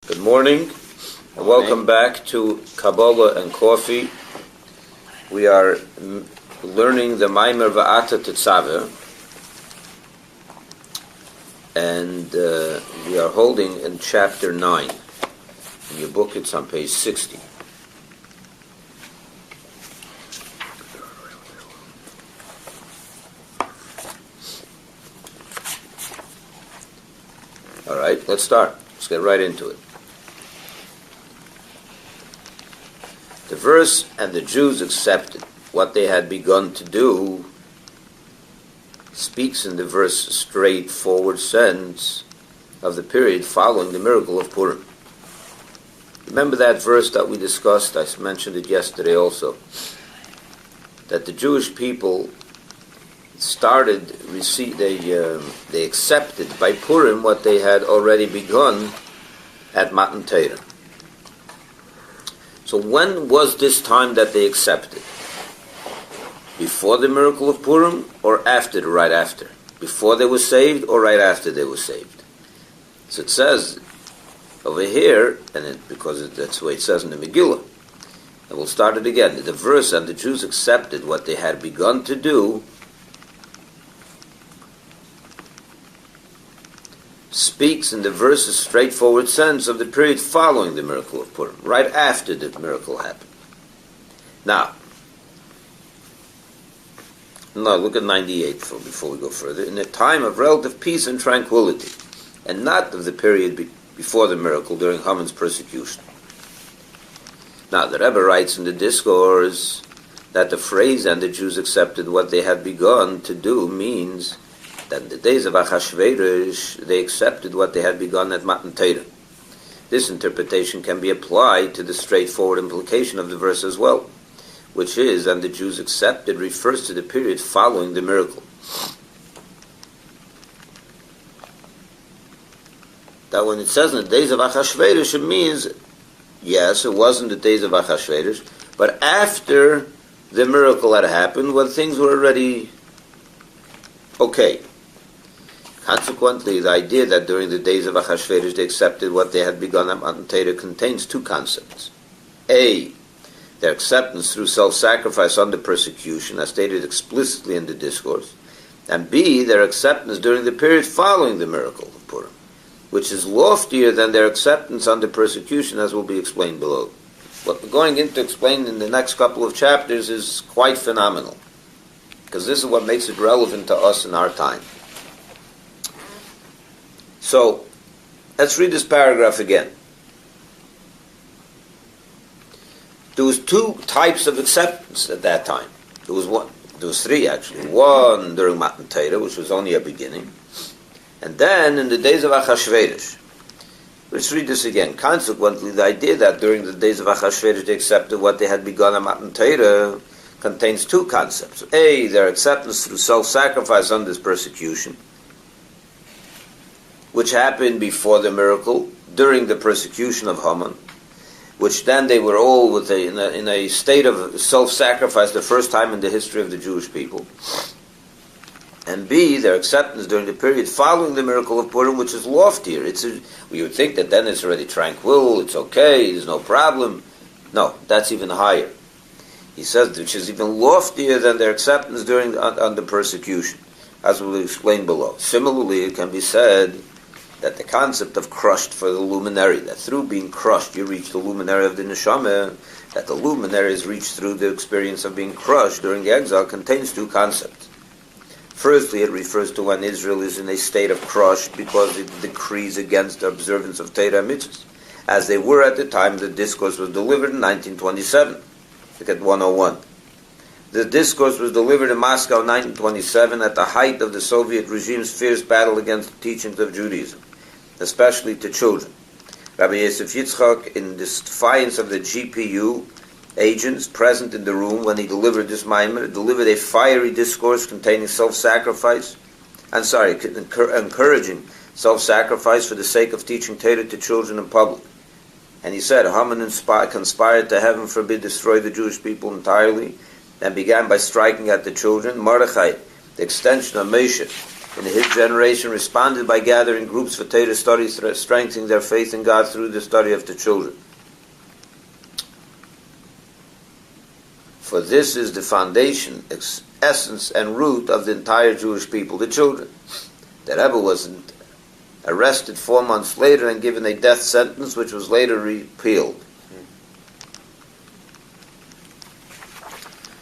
Good morning, and welcome back to Kabbalah and Coffee. We are learning the Maimer Va'ata Tetzaveh, and we are holding in chapter 9. In your book, it's on page 60. All right, let's start. Let's get right into it. The verse, and the Jews accepted what they had begun to do, speaks in the verse straightforward sense of the period following the miracle of Purim. Remember that verse that we discussed? I mentioned it yesterday also. That the Jewish people started, they accepted by Purim what they had already begun at Matan Torah. So when was this time that they accepted? Before the miracle of Purim or after, right after? Before they were saved or right after they were saved? So it says over here, because that's the way it says in the Megillah, and we'll start it again. The verse, and the Jews accepted what they had begun to do, speaks in the verse's straightforward sense of the period following the miracle of Purim, right after the miracle happened. Now look at 98 before we go further. In a time of relative peace and tranquility, and not of the period before the miracle during Haman's persecution. Now the Rebbe writes in the discourse that the phrase, and the Jews accepted what they had begun to do, means that in the days of Achashverosh, they accepted what they had begun at Matan Torah. This interpretation can be applied to the straightforward implication of the verse as well, which is, and the Jews accepted, refers to the period following the miracle. That when it says in the days of Achashverosh, it means, yes, it wasn't the days of Achashverosh, but after the miracle had happened, when things were already okay. Consequently, the idea that during the days of Achashverosh they accepted what they had begun at Matan Torah contains two concepts. A, their acceptance through self-sacrifice under persecution, as stated explicitly in the discourse, and B, their acceptance during the period following the miracle of Purim, which is loftier than their acceptance under persecution, as will be explained below. What we're going into explain in the next couple of chapters is quite phenomenal, because this is what makes it relevant to us in our time. So, let's read this paragraph again. There was two types of acceptance at that time. There was three actually. One during Matan Torah, which was only a beginning, and then in the days of Achashverosh. Let's read this again. Consequently, the idea that during the days of Achashverosh they accepted what they had begun at Matan Torah contains two concepts. A, their acceptance through self-sacrifice under persecution, which happened before the miracle, during the persecution of Haman, which then they were all in a state of self-sacrifice, the first time in the history of the Jewish people. And B, their acceptance during the period following the miracle of Purim, which is loftier. We would think that then it's already tranquil, it's okay, there's no problem. No, that's even higher. He says, which is even loftier than their acceptance during under persecution, as we'll explain below. Similarly, it can be said that the concept of crushed for the luminary, that through being crushed you reach the luminary of the neshama, that the luminary is reached through the experience of being crushed during the exile, contains two concepts. Firstly, it refers to when Israel is in a state of crush because it decrees against the observance of Torah mitzvahs, as they were at the time the discourse was delivered in 1927. Look at 101. The discourse was delivered in Moscow in 1927 at the height of the Soviet regime's fierce battle against the teachings of Judaism, especially to children. Rabbi Yisroel Spalter, in defiance of the GPU agents present in the room when he delivered this Maimer, delivered a fiery discourse containing encouraging self-sacrifice for the sake of teaching Torah to children in public. And he said, Haman conspired to heaven forbid destroy the Jewish people entirely, and began by striking at the children. Mordechai, the extension of Moshe, in his generation responded by gathering groups for Torah study, strengthening their faith in God through the study of the children. For this is the foundation, essence, and root of the entire Jewish people, the children. The Rebbe was arrested 4 months later and given a death sentence, which was later repealed.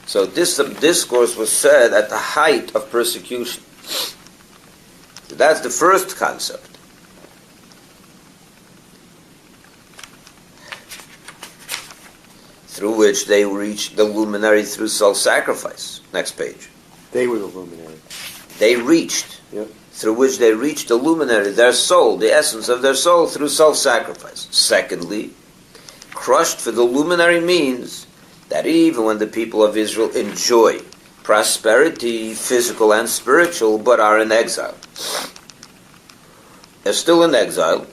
So this discourse was said at the height of persecution. So that's the first concept. Through which they reached the luminary through self-sacrifice. Next page. They were the luminary. They reached. Yep. Through which they reached the luminary, their soul, the essence of their soul, through self-sacrifice. Secondly, crushed for the luminary means that even when the people of Israel enjoy prosperity, physical and spiritual, but are in exile. They're still in exile,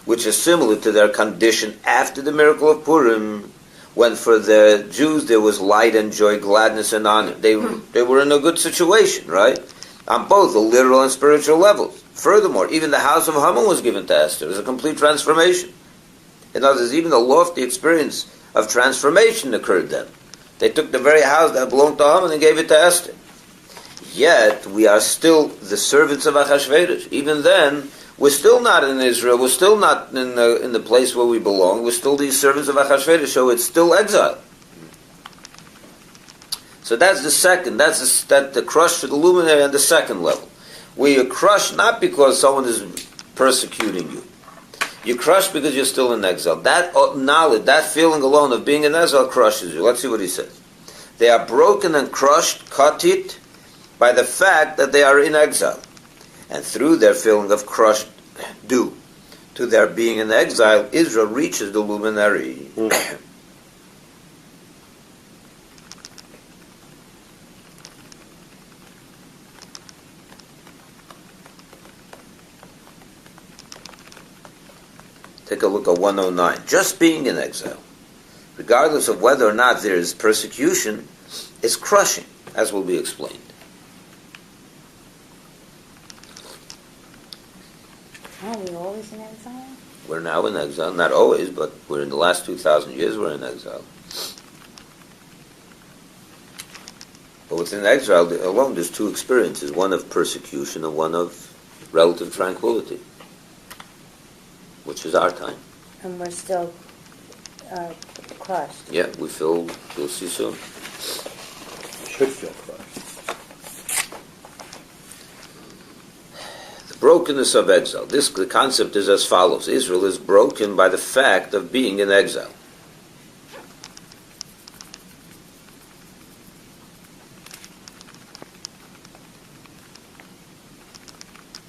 which is similar to their condition after the miracle of Purim, when for the Jews there was light and joy, gladness and honor. They were in a good situation, right? On both the literal and spiritual levels. Furthermore, even the house of Haman was given to Esther. It was a complete transformation. In other words, even the lofty experience of transformation occurred then. They took the very house that belonged to Haman and gave it to Esther. Yet, we are still the servants of Achashverosh. Even then, we're still not in Israel. We're still not in the place where we belong. We're still these servants of Achashverosh, so it's still exile. So that's the second. That's the crush for the luminary on the second level. We are crushed not because someone is persecuting you. You're crushed because you're still in exile. That knowledge, that feeling alone of being in exile crushes you. Let's see what he says. They are broken and crushed, cut it, by the fact that they are in exile. And through their feeling of crushed due to their being in exile, Israel reaches the luminary. Take a look at 109. Just being in exile, regardless of whether or not there is persecution, is crushing, as will be explained. Are we always in exile? We're now in exile. Not always, but we're in the last 2,000 years we're in exile. But within exile alone, there's two experiences, one of persecution and one of relative tranquility, which is our time. And we're still crushed. Yeah, you'll see soon. Should feel crushed. The brokenness of exile. The concept is as follows. Israel is broken by the fact of being in exile.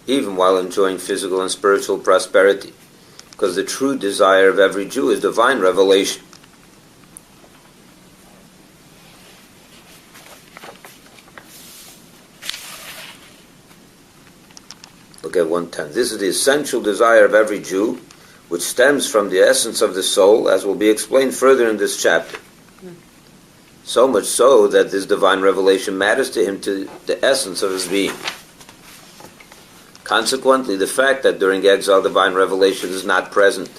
Even while enjoying physical and spiritual prosperity. Because the true desire of every Jew is divine revelation. Look at 110. This is the essential desire of every Jew, which stems from the essence of the soul, as will be explained further in this chapter. So much so that this divine revelation matters to him to the essence of his being. Consequently, the fact that during exile divine revelation is not present,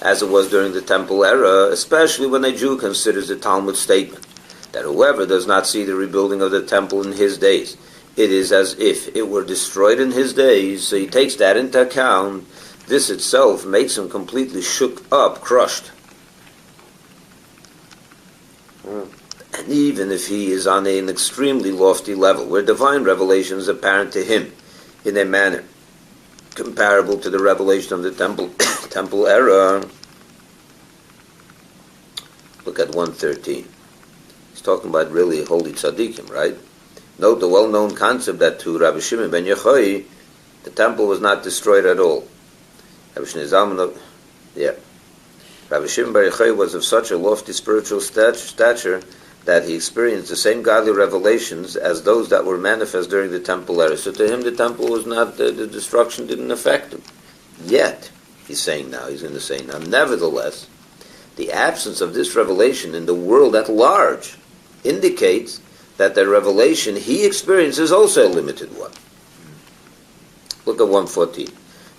as it was during the temple era, especially when a Jew considers the Talmud statement that whoever does not see the rebuilding of the temple in his days, it is as if it were destroyed in his days, so he takes that into account, this itself makes him completely shook up, crushed. And even if he is on an extremely lofty level, where divine revelation is apparent to him, in a manner comparable to the revelation of the temple era. Look at 113. He's talking about really holy tzaddikim, right? Note the well-known concept that to Rabbi Shimon ben Yochai, the temple was not destroyed at all. Rabbi Shimon ben Yochai was of such a lofty spiritual stature that he experienced the same godly revelations as those that were manifest during the temple era. So to him the temple was not, the destruction didn't affect him. Yet, he's going to say now, nevertheless, the absence of this revelation in the world at large indicates that the revelation he experienced is also a limited one. Look at 114.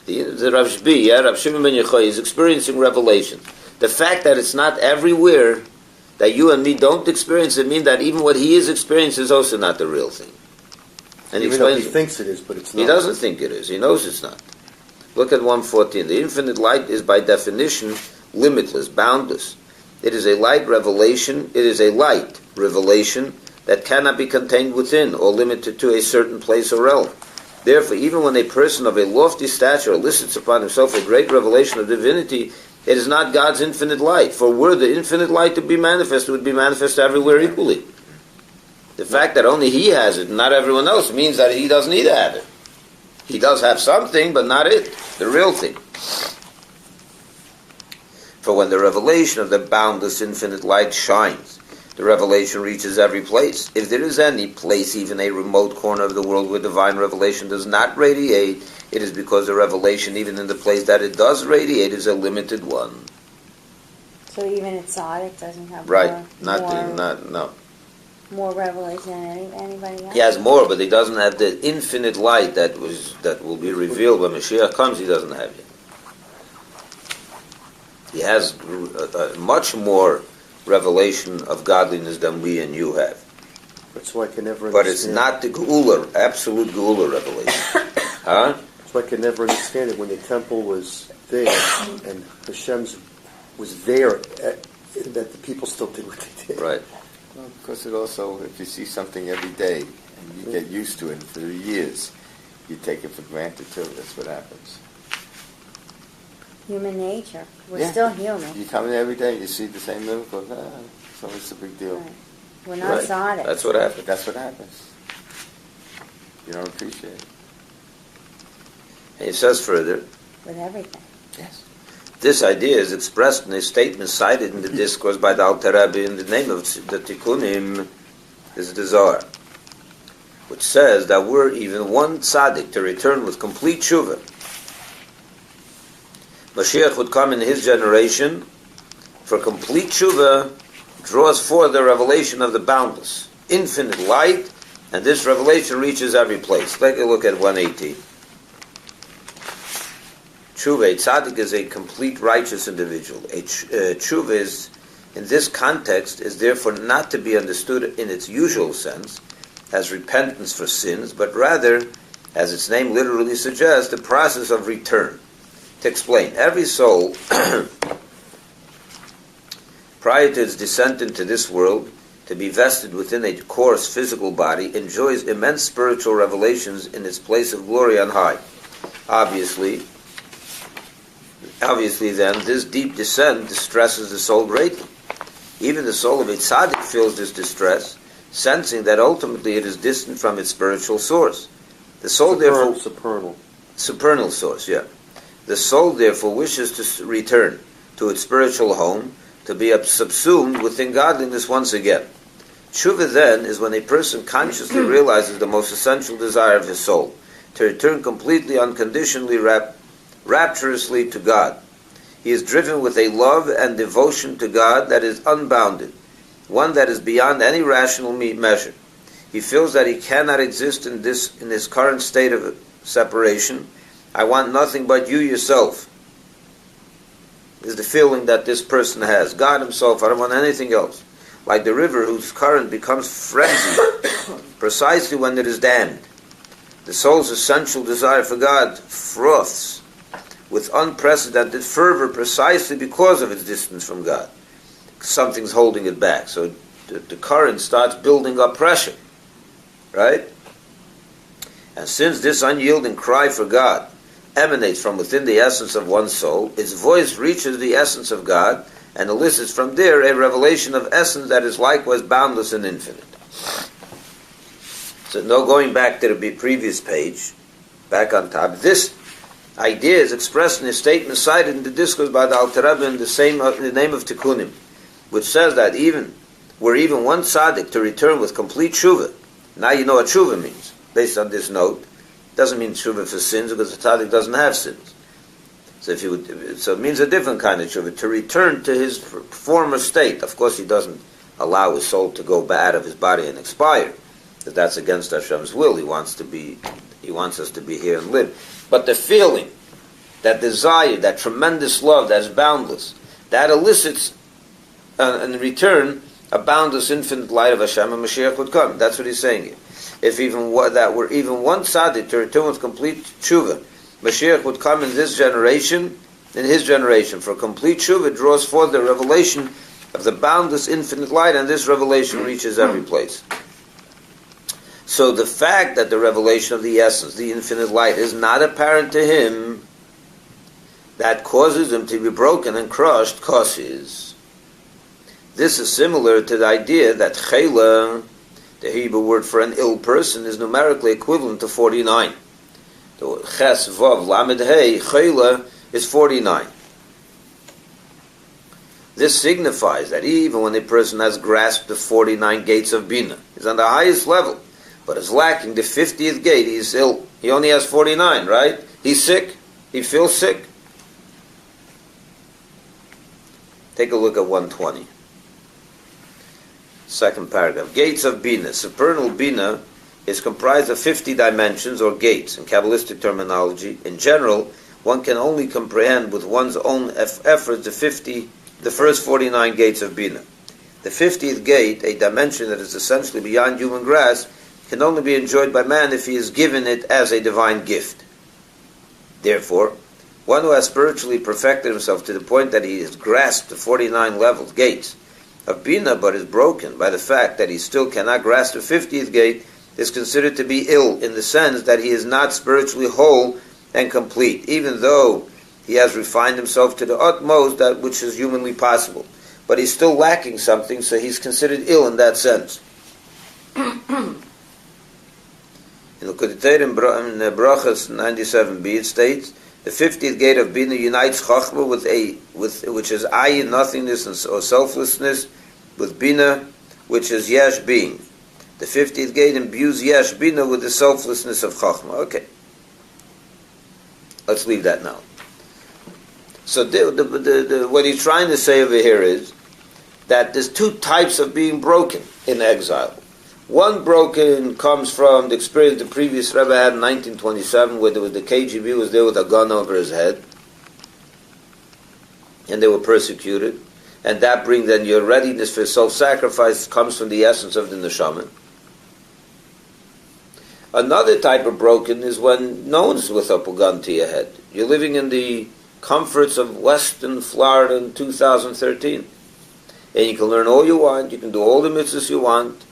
The Rav Shbi, Rav Shimon ben Yochai, is experiencing revelation. The fact that it's not everywhere, that you and me don't experience it, means that even what he is experiencing is also not the real thing. And Even though he thinks it is, but it's not. He doesn't think it is. He knows it's not. Look at 114. The infinite light is by definition limitless, boundless. It is a light revelation. It is a light revelation that cannot be contained within or limited to a certain place or realm. Therefore, even when a person of a lofty stature elicits upon himself a great revelation of divinity, it is not God's infinite light. For were the infinite light to be manifest, it would be manifest everywhere equally. The fact that only he has it and not everyone else means that he doesn't either have it. He does have something, but not it, the real thing. For when the revelation of the boundless infinite light shines, the revelation reaches every place. If there is any place, even a remote corner of the world where divine revelation does not radiate, it is because the revelation, even in the place that it does radiate, is a limited one. So even at Tzaddik doesn't have more revelation than anybody else? He has more, but he doesn't have the infinite light that will be revealed when Mashiach comes. He doesn't have it. He has much more revelation of godliness than we and you have. That's why I can never understand. But it's not the Geula, absolute Geula revelation. Huh? That's why I can never understand it when the temple was there and Hashem's was there, that the people still did what they did. Right. Well, because it also, if you see something every day and you get used to it for years, you take it for granted too. That's what happens. Human nature. We're still human. You come in every day, you see the same miracle. So it's a big deal. Right. We're not Tzaddik. That's what happens. That's what happens. You don't appreciate it. And he says further, With everything. Yes. this idea is expressed in a statement cited in the discourse by the Alter Rebbe in the name of the Tikkunim, is the Zohar, which says that were even one tzaddik to return with complete tshuva, Mashiach would come in his generation, for complete tshuva draws forth the revelation of the boundless, infinite light, and this revelation reaches every place. Take a look at 118. Tshuva, a tzaddik is a complete righteous individual. Tshuva is, in this context, is therefore not to be understood in its usual sense, as repentance for sins, but rather, as its name literally suggests, the process of return. To explain, every soul, prior to its descent into this world, to be vested within a coarse physical body, enjoys immense spiritual revelations in its place of glory on high. Obviously then, this deep descent distresses the soul greatly. Even the soul of a tzaddik feels this distress, sensing that ultimately it is distant from its spiritual source. The soul supernal source, yeah. The soul therefore wishes to return to its spiritual home, to be subsumed within godliness once again. Tshuva then is when a person consciously realizes the most essential desire of his soul, to return completely, unconditionally, rapturously to God. He is driven with a love and devotion to God that is unbounded, one that is beyond any rational measure. He feels that he cannot exist in his current state of separation. I want nothing but you yourself, is the feeling that this person has. God himself, I don't want anything else. Like the river whose current becomes frenzied precisely when it is dammed. The soul's essential desire for God froths with unprecedented fervor precisely because of its distance from God. Something's holding it back. So the current starts building up pressure. Right? And since this unyielding cry for God emanates from within the essence of one's soul, its voice reaches the essence of God and elicits from there a revelation of essence that is likewise boundless and infinite. So now going back to the previous page, back on top, this idea is expressed in a statement cited in the discourse by the Alter Rebbe in the name of Tikkunim, which says that even one tzaddik to return with complete tshuva. Now you know what tshuva means. Based on this note, it doesn't mean tshuva for sins because the tzaddik doesn't have sins. So it means a different kind of tshuva, to return to his former state. Of course, he doesn't allow his soul to go out of his body and expire, because that's against Hashem's will. He wants He wants us to be here and live. But the feeling, that desire, that tremendous love that's boundless, that elicits in return a boundless infinite light of Hashem, and Mashiach would come. That's what he's saying here. If even that were even one tzaddik to return with complete tshuva, Mashiach would come in this generation, in his generation. For complete tshuva draws forth the revelation of the boundless infinite light, and this revelation reaches every place. So the fact that the revelation of the essence, the infinite light, is not apparent to him, that causes him to be broken and crushed, causes. This is similar to the idea that chayla, the Hebrew word for an ill person, is numerically equivalent to 49. The ches, vav, lamed, hey, chayla is 49. This signifies that even when a person has grasped the 49 gates of Bina, he's on the highest level, but is lacking the 50th gate, he's ill. He only has 49, right? He's sick. He feels sick. Take a look at 120. Second paragraph. Gates of Bina. Supernal Bina is comprised of 50 dimensions or gates in Kabbalistic terminology. In general, one can only comprehend with one's own efforts the first 49 gates of Bina. The 50th gate, a dimension that is essentially beyond human grasp, can only be enjoyed by man if he is given it as a divine gift. Therefore, one who has spiritually perfected himself to the point that he has grasped the 49 levels, gates of Bina, but is broken by the fact that he still cannot grasp the 50th gate, is considered to be ill in the sense that he is not spiritually whole and complete, even though he has refined himself to the utmost that which is humanly possible. But he's still lacking something, so he's considered ill in that sense. In the Brachas 97b, it states, the 50th gate of Bina unites Chachma which is ayin, nothingness or selflessness, with Bina, which is Yesh, being. The 50th gate imbues Yesh Bina with the selflessness of Chachma. Okay. Let's leave that now. So what he's trying to say over here is that there's two types of being broken in exile. One broken comes from the experience the previous Rebbe had in 1927, where there was the KGB was there with a gun over his head, and they were persecuted, and that brings then your readiness for self-sacrifice comes from the essence of the neshama. Another type of broken is when no one's with a gun to your head. You're living in the comforts of Weston, Florida in 2013, and you can learn all you want, you can do all the mitzvahs you want,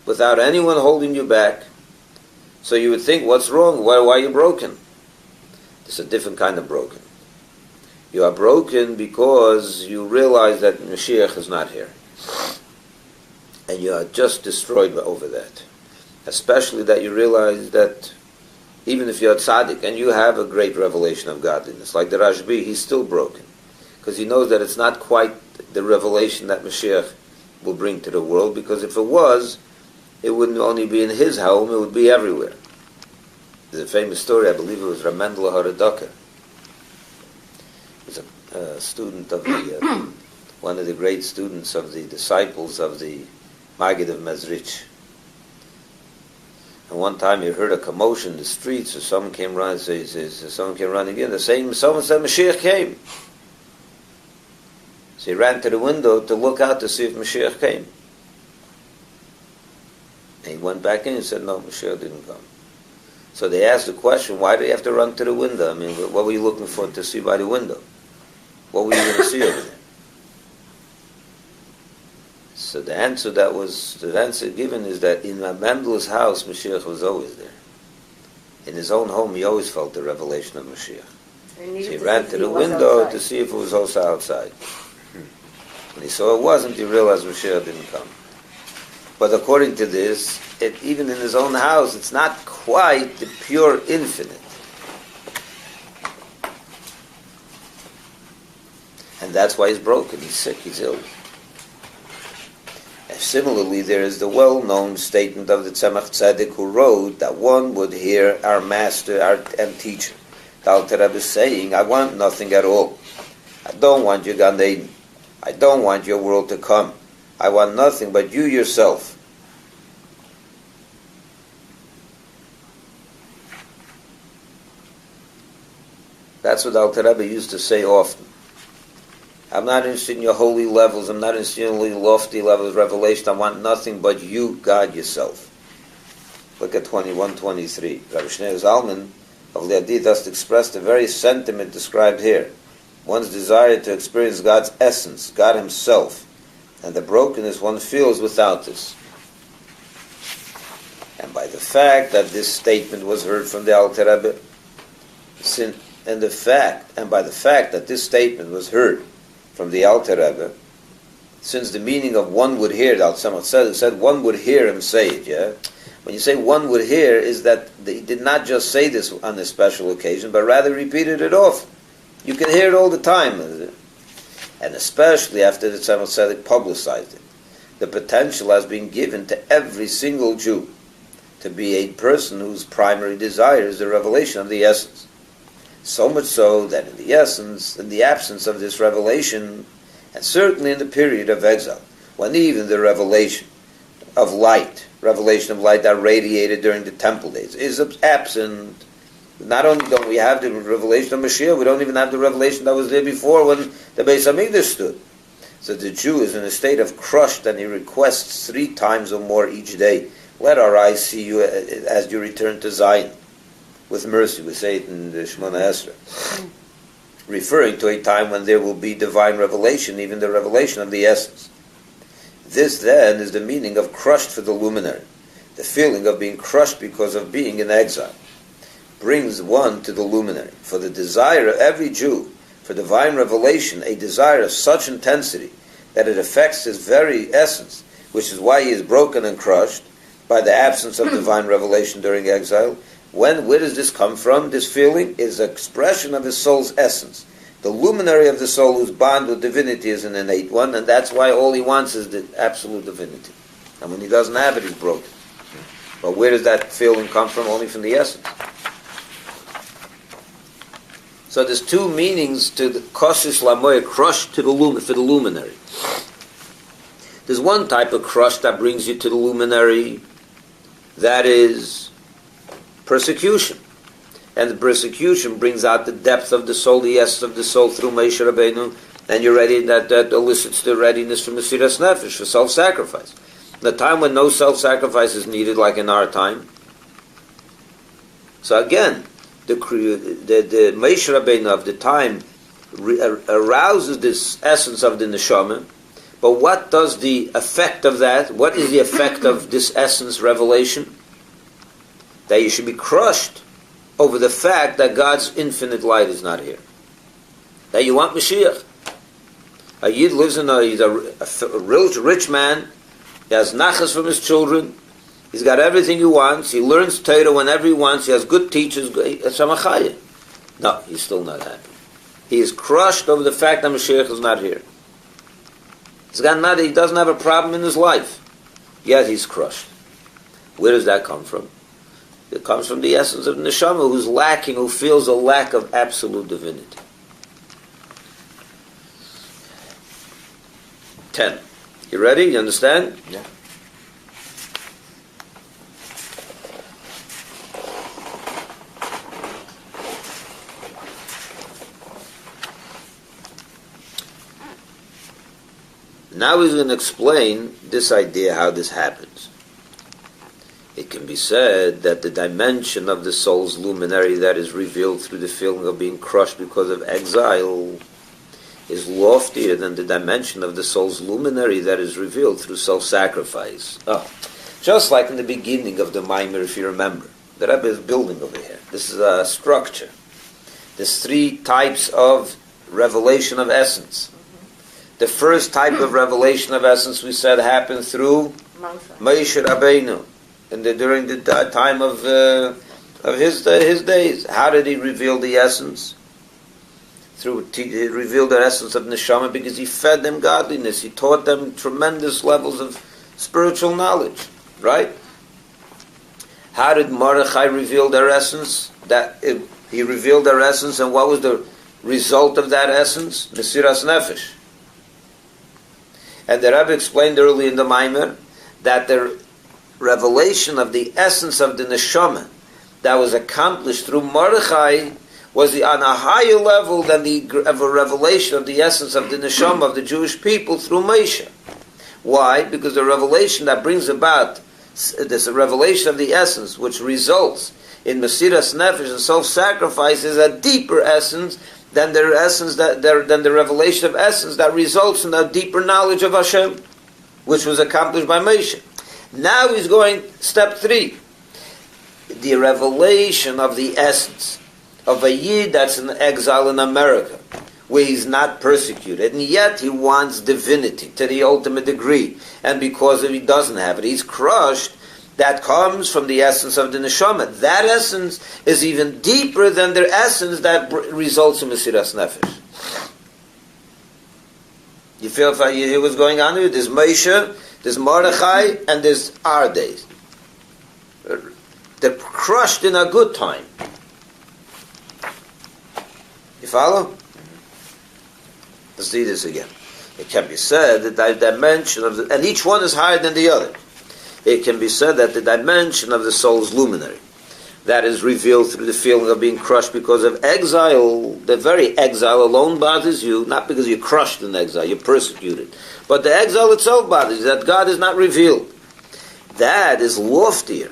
without anyone holding you back. So you would think, what's wrong? Why are you broken? It's a different kind of broken. You are broken because you realize that Mashiach is not here. And you are just destroyed over that. Especially that you realize that even if you're a tzaddik and you have a great revelation of godliness, like the Rashbi, he's still broken. Because he knows that it's not quite the revelation that Mashiach will bring to the world, because if it was, it wouldn't only be in his home, it would be everywhere. There's a famous story, I believe it was Ramendla Haradaka. He's a student of the, one of the great students of the disciples of the Maggid of Mezrich. And one time he heard a commotion in the streets, so someone came running, someone came running in, someone said, Mashiach came. So he ran to the window to look out to see if Mashiach came. And he went back in and said, no, Mashiach didn't come. So they asked the question, why do you have to run to the window? I mean, what were you looking for to see by the window? What were you going to see over there? So the answer given is that in Mendel's house, Mashiach was always there. In his own home, he always felt the revelation of Mashiach. So he ran to the window to see if it was also outside. When he saw it wasn't, he realized Mashiach didn't come. But according to this, even in his own house, it's not quite the pure infinite. And that's why he's broken, he's sick, he's ill. And similarly, there is the well-known statement of the Tzemach Tzedek, who wrote that one would hear our master and teacher, the Alter Rebbe, saying, I want nothing at all. I don't want your Gan Eden. I don't want your world to come. I want nothing but you yourself. That's what Alter Rebbe used to say often. I'm not interested in your holy levels. I'm not interested in your lofty levels of revelation. I want nothing but you, God, yourself. Look at 21:23. Rabbi Shneur Zalman of Liadi thus expressed the very sentiment described here. One's desire to experience God's essence, God Himself, and the brokenness one feels without this. And by the fact that this statement was heard from the Alter Rebbe, and by the fact that this statement was heard from the Alter Rebbe, since the meaning of one would hear, the Alter Rebbe said one would hear him say it, yeah? When you say one would hear, is that he did not just say this on a special occasion, but rather repeated it often. You can hear it all the time. And especially after the Tzemach Tzedek publicized it. The potential has been given to every single Jew to be a person whose primary desire is the revelation of the essence. So much so that in the absence of this revelation, and certainly in the period of exile, when even the revelation of light that radiated during the temple days is absent. Not only don't we have the revelation of Mashiach, we don't even have the revelation that was there before when the Beis Hamikdash stood. So the Jew is in a state of crushed, and he requests 3 times or more each day, let our eyes see you as you return to Zion. With mercy, we say it in the Shemona Esrei. Referring to a time when there will be divine revelation, even the revelation of the essence. This then is the meaning of crushed for the luminary. The feeling of being crushed because of being in exile brings one to the luminary. For the desire of every Jew for divine revelation, a desire of such intensity that it affects his very essence, which is why he is broken and crushed by the absence of divine revelation during exile. Where does this come from? This feeling is an expression of his soul's essence. The luminary of the soul whose bond with divinity is an innate one, and that's why all he wants is the absolute divinity. And when he doesn't have it, he's broken. But where does that feeling come from? Only from the essence. So there's 2 meanings to the koshish lamoya, crushed to for the luminary. There's one type of crush that brings you to the luminary, that is persecution. And the persecution brings out the depth of the soul, the essence of the soul through Moshe Rabbeinu, and you're ready, that elicits the readiness for Mesiras Nefesh, for self-sacrifice. The time when no self-sacrifice is needed, like in our time. So again, the Moshe Rabbeinu of the time arouses this essence of the neshama, but what does the effect of that, what is the effect of this essence revelation? That you should be crushed over the fact that God's infinite light is not here. That you want Mashiach. A Yid lives he's a rich man, he has nachas from his children, he's got everything he wants, he learns Torah whenever he wants, he has good teachers, no, he's still not happy. He is crushed over the fact that Mashiach is not here. He doesn't have a problem in his life, yet he's crushed. Where does that come from? It comes from the essence of the neshama, who's lacking, who feels a lack of absolute divinity. 10. You ready? You understand? Yeah. Now he's going to explain this idea, how this happens. It can be said that the dimension of the soul's luminary that is revealed through the feeling of being crushed because of exile is loftier than the dimension of the soul's luminary that is revealed through self-sacrifice. Just like in the beginning of the Maimer, if you remember. The Rebbe is building over here. This is a structure. There's 3 types of revelation of essence. The first type of revelation of essence, we said, happened through Moshe Rabbeinu. And during the time of his days. How did he reveal the essence? He revealed the essence of neshama because he fed them godliness. He taught them tremendous levels of spiritual knowledge. Right? How did Mordechai reveal their essence? He revealed their essence, and what was the result of that essence? Mesiras Nefesh. And the Rebbe explained early in the Maimer that the revelation of the essence of the neshama that was accomplished through Mordechai was on a higher level than of a revelation of the essence of the neshama of the Jewish people through Moshe. Why? Because the revelation that brings about this revelation of the essence, which results in Mesiras Nefesh and self-sacrifice, is a deeper essence than the revelation of essence that results in a deeper knowledge of Hashem, which was accomplished by Moshe. Now he's going step 3. The revelation of the essence of a Yid that's in exile in America, where he's not persecuted, and yet he wants divinity to the ultimate degree, and because if he doesn't have it, he's crushed. That comes from the essence of the neshama. That essence is even deeper than the essence that results in Mesiras Nefesh. You feel if you hear what's going on here? There's Moshe, there's Mordechai, and there's our days. They're crushed in a good time. You follow? Let's see this again. It can be said that the dimension of and each one is higher than the other. It can be said that the dimension of the soul's luminary, that is revealed through the feeling of being crushed because of exile, the very exile alone bothers you, not because you're crushed in exile, you're persecuted, but the exile itself bothers you, that God is not revealed. That is loftier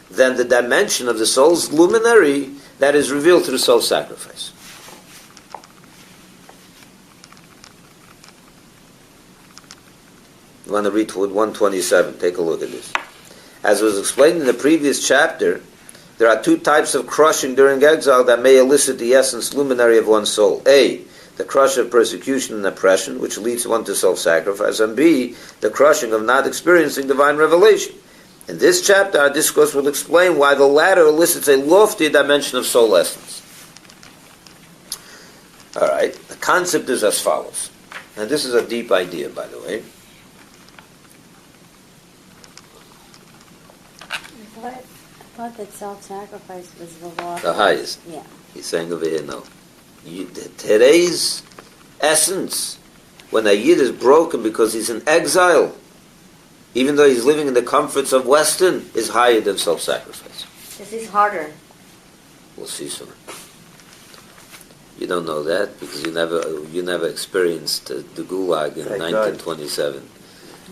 than the dimension of the soul's luminary that is revealed through self-sacrifice. You want to read 127, take a look at this. As was explained in the previous chapter, there are 2 types of crushing during exile that may elicit the essence luminary of one's soul. A, the crush of persecution and oppression, which leads one to self-sacrifice, and B, the crushing of not experiencing divine revelation. In this chapter, our discourse will explain why the latter elicits a lofty dimension of soul essence. All right, the concept is as follows. And this is a deep idea, by the way. I thought that self-sacrifice was the law. The highest. Yeah. He's saying over here, no. Today's essence, when a Yid is broken because he's in exile, even though he's living in the comforts of Weston, is higher than self-sacrifice. This is harder. We'll see soon. You don't know that because you never experienced the Gulag in 1927.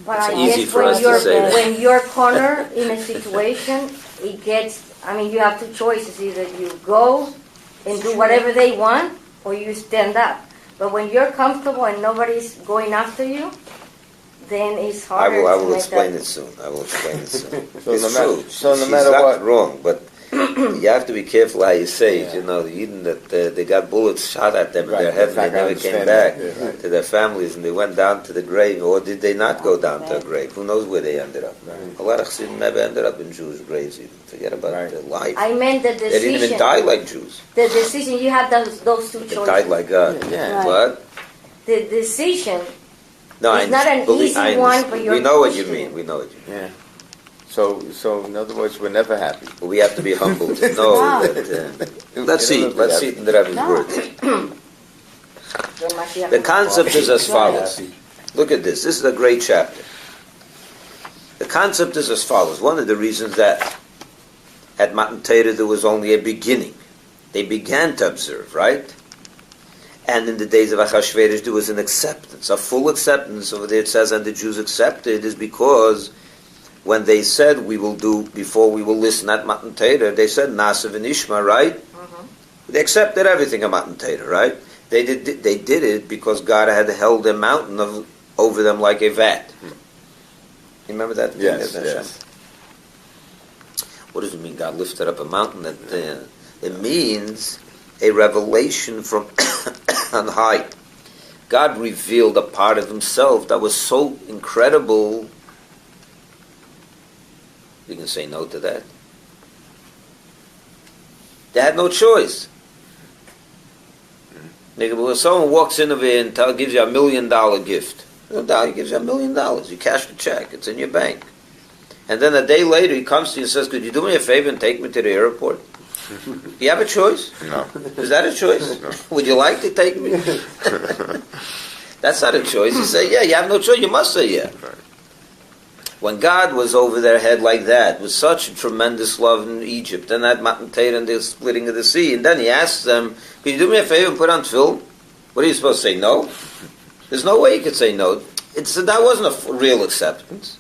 But It's I easy guess for us to say that. when you're cornered in a situation, it gets, you have 2 choices. Either you go and do whatever they want, or you stand up. But when you're comfortable and nobody's going after you, then it's harder. I will explain it soon. I will explain it soon. It's true. No matter what, wrong, but you have to be careful how you say it. You know, even that they got bullets shot at them in their head and they never came back to their families, and they went down to the grave, or did they not go down to a grave? Who knows where they ended up? A lot of Chassidim never ended up in Jewish graves even. Forget about their life. I meant the decision. They didn't even die like Jews. The decision, you have those 2 choices. They died like God. Right. What? The decision No, is not an easy one, but you're We know what you pushed to. mean. We know what you mean. Yeah. So in other words, we're never happy. But we have to be humble to know that. Let's see. Let's see in the Rebbe's words. The concept is as follows. Look at this. This is a great chapter. The concept is as follows. One of the reasons that at Matan Torah there was only a beginning. They began to observe, right? And in the days of Achashverosh there was an acceptance, a full acceptance. Over there it says, and the Jews accepted, is because when they said we will do, before we will listen at Matan Torah, they said Nasa v'nishma, right? They accepted everything at Matan Torah, right? They did it because God had held a mountain over them like a vat. You remember that? Yes. What does it mean? God lifted up a mountain? It means a revelation from on high. God revealed a part of Himself that was so incredible. You can say no to that. They had no choice. When someone walks in over here and gives you $1 million gift, he gives you $1 million. You cash the check. It's in your bank. And then a day later he comes to you and says, could you do me a favor and take me to the airport? Do you have a choice? No. Is that a choice? No. Would you like to take me? That's not a choice. You say, yeah, you have no choice. You must say yeah. When God was over their head like that, with such a tremendous love in Egypt, and that Matan Torah and the splitting of the sea, and then he asks them, "Can you do me a favor and put on tefillin?" What are you supposed to say? No? There's no way you could say no. That wasn't a real acceptance.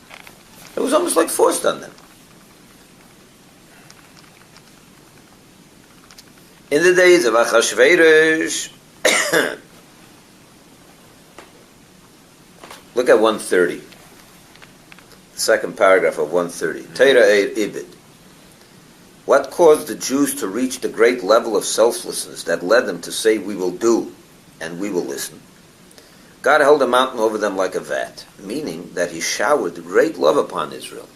It was almost like forced on them. In the days of Achashverosh, look at 130. The second paragraph of 130. Teira Ibid. What caused the Jews to reach the great level of selflessness that led them to say, "We will do, and we will listen"? God held a mountain over them like a vat, meaning that he showered great love upon Israel.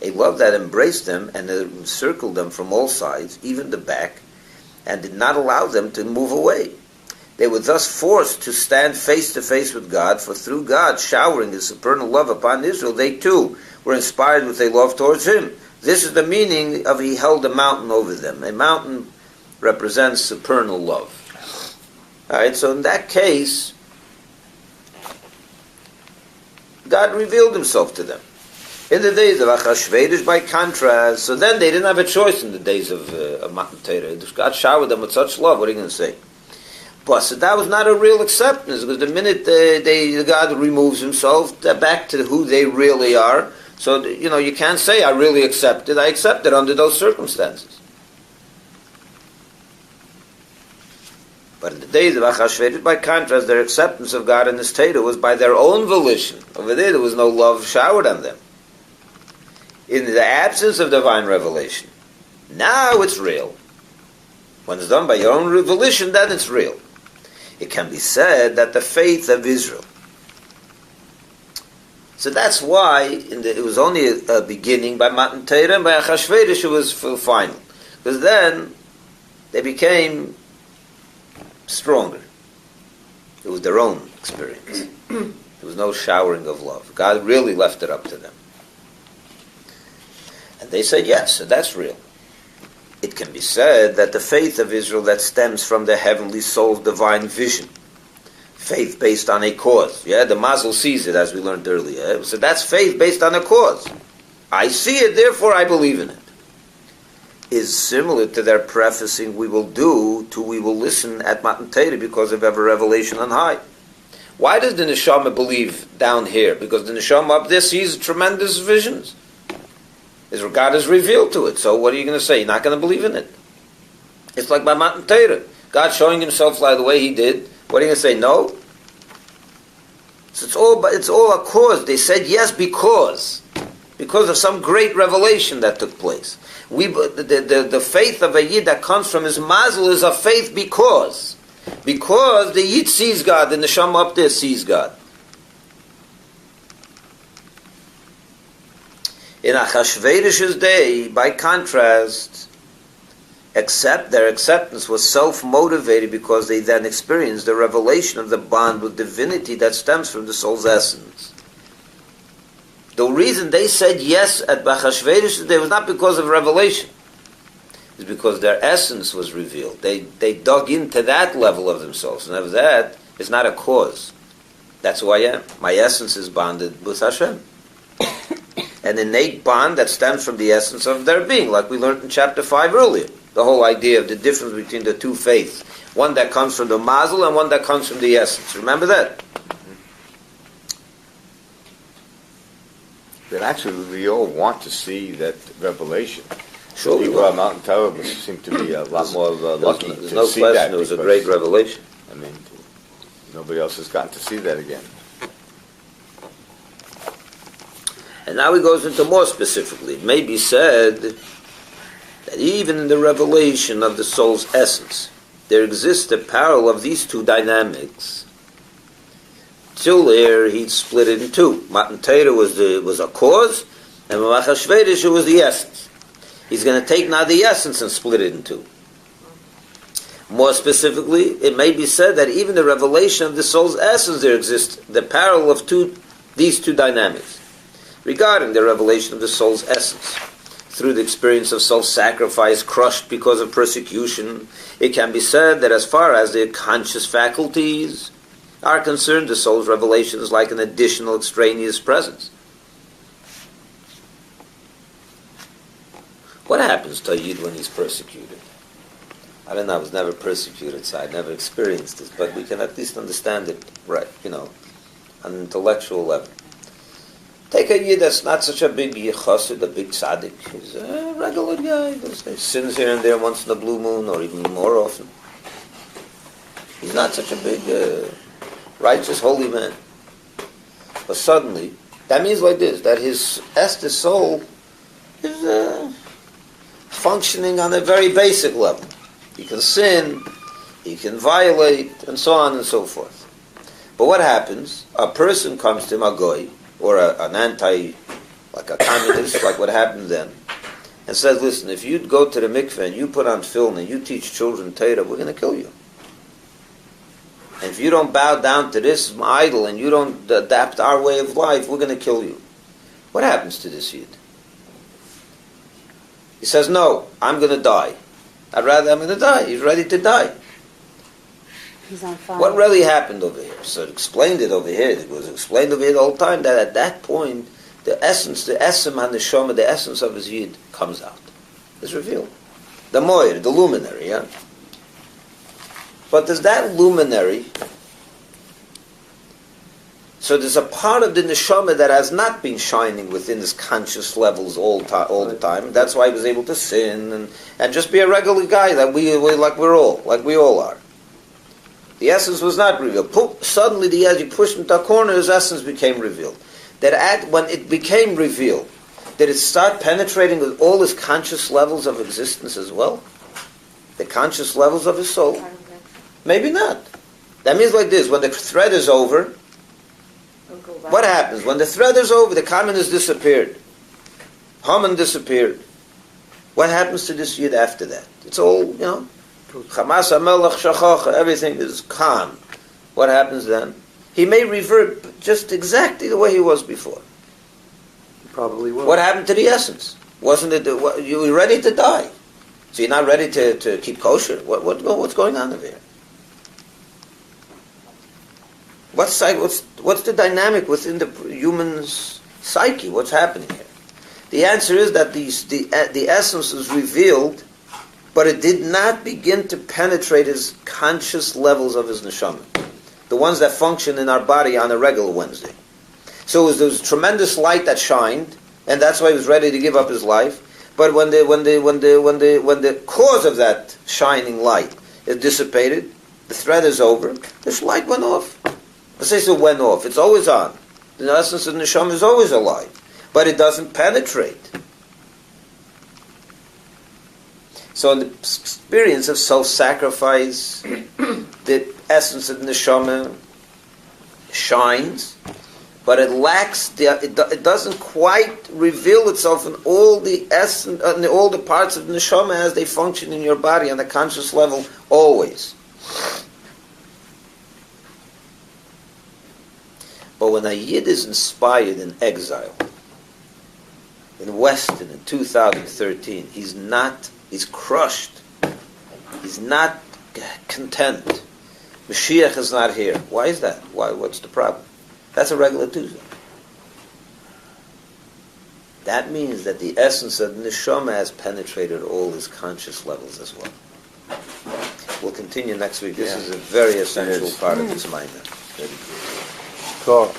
A love that embraced them and encircled them from all sides, even the back, and did not allow them to move away. They were thus forced to stand face to face with God, for through God showering his supernal love upon Israel, they too were inspired with a love towards him. This is the meaning of he held a mountain over them. A mountain represents supernal love. Alright, so in that case, God revealed himself to them. In the days of Achashverosh, by contrast, so then they didn't have a choice in the days of Matan Torah. God showered them with such love. What are you going to say? But so that was not a real acceptance, because the minute God removes himself, they're back to who they really are. So, you can't say, "I really accepted." I accepted under those circumstances. But in the days of Achashverosh, by contrast, their acceptance of God and his Torah was by their own volition. Over there was no love showered on them. In the absence of divine revelation. Now it's real. When it's done by your own volition, then it's real. It can be said that the faith of Israel. So that's why it was only a beginning by Matan Torah, and by Achashverosh it was final. Because then they became stronger. It was their own experience. There was no showering of love. God really left it up to them. And they said yes, and that's real. It can be said that the faith of Israel that stems from the heavenly soul's divine vision, faith based on a cause. Yeah, the Mazel sees it, as we learned earlier. So that's faith based on a cause. I see it, therefore I believe in it. Is similar to their prefacing, "We will do," to "We will listen" at Matan Torah because of ever revelation on high. Why does the Neshama believe down here? Because the Neshama up there sees tremendous visions. God is revealed to it. So what are you going to say? You're not going to believe in it. It's like by Matan Torah. God showing himself like the way he did. What are you going to say? No? So it's all a cause. They said yes because of some great revelation that took place. The faith of a Yid that comes from his mazel is a faith because the Yid sees God, the Neshama up there sees God. In Achashverosh's day, by contrast, their acceptance was self-motivated because they then experienced the revelation of the bond with divinity that stems from the soul's essence. The reason they said yes at Achashverosh's day was not because of revelation. It's because their essence was revealed. They dug into that level of themselves. And of that, it's not a cause. That's who I am. My essence is bonded with Hashem. An innate bond that stems from the essence of their being, like we learned in chapter 5 earlier. The whole idea of the difference between the two faiths. One that comes from the mazel and one that comes from the essence. Remember that? But actually, we all want to see that revelation. Sure, people on Mountain Torah seem to be a lot more lucky there's to no see question that. it was a great revelation. I mean, nobody else has gotten to see that again. And now he goes into more specifically. It may be said that even in the revelation of the soul's essence, there exists a parallel of these two dynamics. Till here, he'd split it in two. Matan Torah was a cause, and Achashverosh was the essence. He's going to take now the essence and split it in two. More specifically, it may be said that even the revelation of the soul's essence, there exists the parallel of these two dynamics. Regarding the revelation of the soul's essence, through the experience of self-sacrifice crushed because of persecution, it can be said that as far as the conscious faculties are concerned, the soul's revelation is like an additional extraneous presence. What happens to a Yid when he's persecuted? I don't know, I was never persecuted, so I never experienced this, but we can at least understand it, right, on an intellectual level. Take a Yid that's not such a big chassid, a big tzaddik. He's a regular guy. He sins here and there once in a blue moon, or even more often. He's not such a big, righteous, holy man. But suddenly, that means like this, that his soul is functioning on a very basic level. He can sin, he can violate, and so on and so forth. But what happens? A person comes to him, a goy, or an like a communist, like what happened then, and says, listen, if you go to the mikveh and you put on film and you teach children Torah, we're going to kill you. And if you don't bow down to this idol and you don't adapt our way of life, we're going to kill you. What happens to this Yid? He says, no, I'm going to die. I'm going to die. He's ready to die. He's on fire. What really happened over here? So it explained it over here. It was explained over here the whole time that at that point, the essence, the esem and the shoma, the essence of his Yid comes out. It's revealed. The moir, the luminary, yeah? But there's that luminary, so there's a part of the neshama that has not been shining within his conscious levels all the time. That's why he was able to sin and just be a regular guy that we like we all are. The essence was not revealed. Suddenly, as you pushed him to a corner, his essence became revealed. When it became revealed, did it start penetrating with all his conscious levels of existence as well? The conscious levels of his soul? Maybe not. That means like this, when the thread is over, what happens? When the thread is over, the communist disappeared. Haman disappeared. What happens to this Yid after that? It's all, Hamas HaMelech Shachacha, everything is calm. What happens then? He may revert just exactly the way he was before. He probably will. What happened to the essence? Wasn't it, you were ready to die. So you're not ready to keep kosher? What's going on over here? What's the dynamic within the human's psyche? What's happening here? The answer is that the essence is revealed, but it did not begin to penetrate his conscious levels of his neshama, the ones that function in our body on a regular Wednesday. So there was tremendous light that shined, and that's why he was ready to give up his life. But when the cause of that shining light is dissipated, the thread is over, this light went off. I say so went off. It's always on. The essence of the neshama is always alive, but it doesn't penetrate. So in the experience of self-sacrifice, the essence of the neshama shines, but it lacks. It doesn't quite reveal itself in all the essence, in all the parts of the neshama as they function in your body on a conscious level always. But when a Yid is inspired in exile, in Weston in 2013, he's crushed. He's not content. Mashiach is not here. Why is that? What's the problem? That's a regular Tuesday. That means that the essence of the neshama has penetrated all his conscious levels as well. We'll continue next week. This is a very essential part of this mind. Cool.